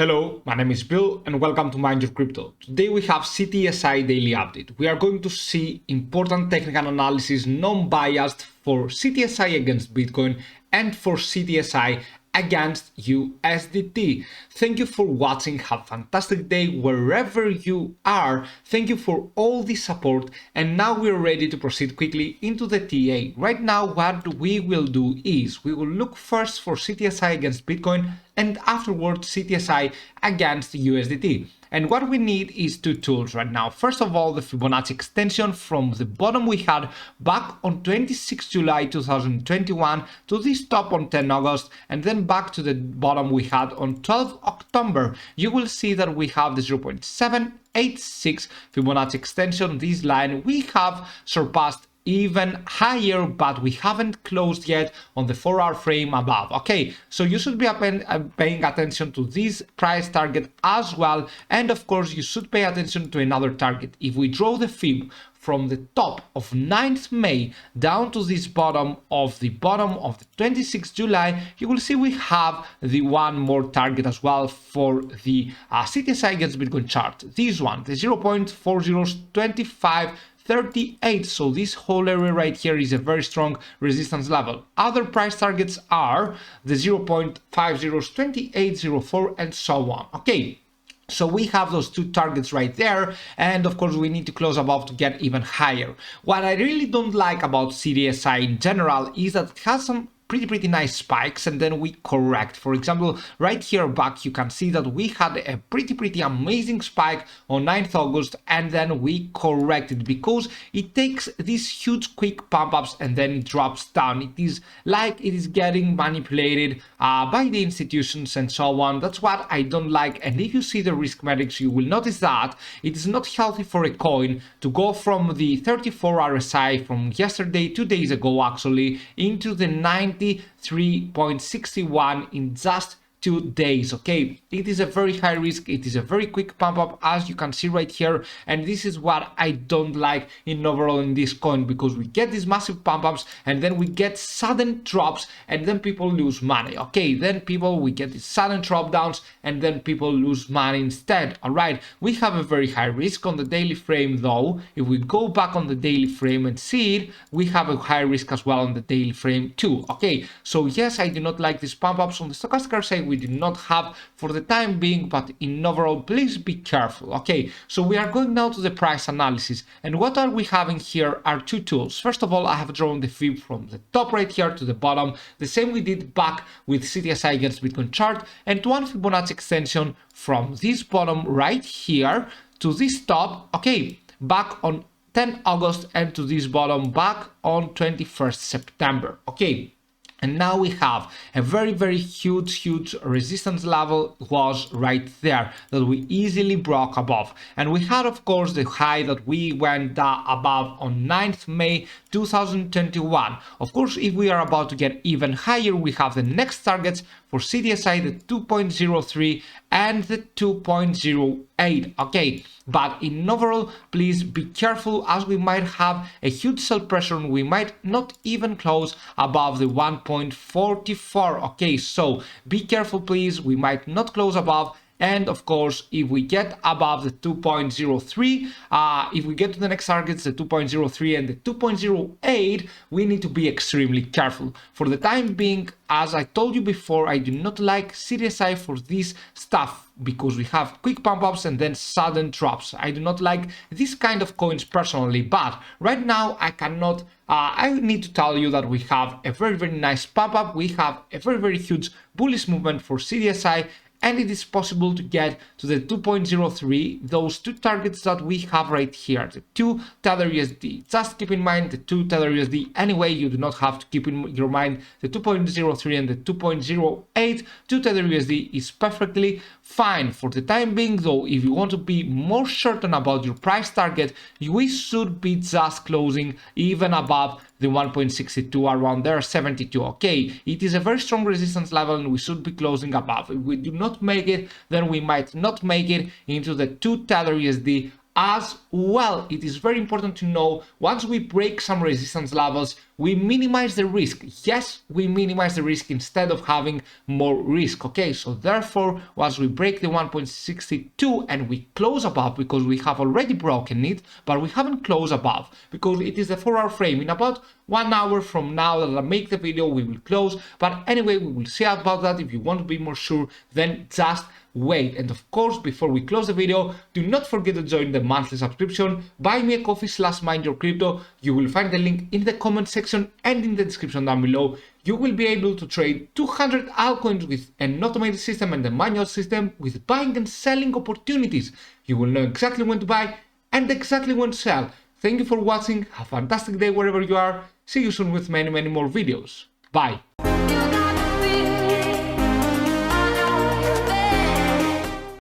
Hello, my name is Bill and welcome to Mind Your Crypto. Today we have CTSI daily update. We are going to see important technical analysis non-biased for CTSI against Bitcoin and for CTSI against USDT. Thank you for watching. Have a fantastic day wherever you are. Thank you for all the support. And now we're ready to proceed quickly into the TA. Right now, what we will do is we will look first for CTSI against Bitcoin and afterwards CTSI against USDT. And what we need is two tools right now. First of all, the Fibonacci extension from the bottom we had back on 26 July 2021 to this top on 10 August and then back to the bottom we had on 12 October. You will see that we have the 0.786 Fibonacci extension. This line we have surpassed even higher, but we haven't closed yet on the 4-hour frame above. Okay, so you should be paying attention to this price target as well, and of course you should pay attention to another target. If we draw the fib from the top of 9th May down to this bottom of the 26th July, you will see we have the one more target as well for the CTSI against Bitcoin chart. This one, the 0.402538. So this whole area right here is a very strong resistance level. Other price targets are the 0.502804 and so on. Okay, so we have those two targets right there, and of course we need to close above to get even higher. What I really don't like about CTSI in general is that it has some pretty nice spikes and then we correct. For example, right here back you can see that we had a pretty amazing spike on 9th August and then we corrected because it takes these huge quick pump ups and then it drops down. It is like it is getting manipulated by the institutions and so on. That's what I don't like. And if you see the risk metrics, you will notice that it is not healthy for a coin to go from the 34 RSI from yesterday, 2 days ago actually, into the 93.61 in just 2 days. Okay, it is a very high risk, it is a very quick pump up as you can see right here, and this is what I don't like in overall in this coin, because we get these massive pump ups and then we get sudden drops and then people lose money. Okay, then we get these sudden drop downs and then people lose money instead. All right, we have a very high risk on the daily frame though. If we go back on the daily frame and see it, we have a high risk as well on the daily frame too. Okay, so yes, I do not like these pump ups on the stochastic RSI. We do not have for the time being, but in overall, please be careful. Okay, so we are going now to the price analysis, and what are we having here are two tools. First of all, I have drawn the fib from the top right here to the bottom, the same we did back with CTSI against Bitcoin chart, and one Fibonacci extension from this bottom right here to this top, okay, back on 10 August and to this bottom back on 21st September. Okay, and now we have a very huge resistance level was right there that we easily broke above. And we had, of course, the high that we went above on 9th May 2021. Of course, if we are about to get even higher, we have the next targets for CTSI, the 2.03 and the 2.08. Okay, but in overall, please be careful as we might have a huge sell pressure and we might not even close above the 1.44. Okay, so be careful please, we might not close above. And of course, if we get above the 2.03, if we get to the next targets, the 2.03 and the 2.08, we need to be extremely careful. For the time being, as I told you before, I do not like CTSI for this stuff because we have quick pump ups and then sudden drops. I do not like this kind of coins personally, but right now I cannot. I need to tell you that we have a very nice pump up. We have a very huge bullish movement for CTSI. And it is possible to get to the 2.03, those two targets that we have right here, the 2 Tether USD. Just keep in mind the 2 Tether USD. Anyway, you do not have to keep in your mind the 2.03 and the 2.08. 2 Tether USD is perfectly fine. For the time being though, if you want to be more certain about your price target, we should be just closing even above the 1.62, around there, 72. Okay, it is a very strong resistance level and we should be closing above. If we do not make it, then we might not make it into the 2 Tether USD as well. It is very important to know, once we break some resistance levels, we minimize the risk. Yes, we minimize the risk instead of having more risk. Okay, so therefore, once we break the 1.62 and we close above, because we have already broken it, but we haven't closed above because it is a 4-hour frame. In about 1 hour from now that I make the video, we will close. But anyway, we will see about that. If you want to be more sure, then just wait. And of course, before we close the video, do not forget to join the monthly subscription, buy me a coffee/mindyourcrypto. You will find the link in the comment section and in the description down below. You will be able to trade 200 altcoins with an automated system and a manual system with buying and selling opportunities. You will know exactly when to buy and exactly when to sell. Thank you for watching. Have a fantastic day wherever you are. See you soon with many more videos. Bye.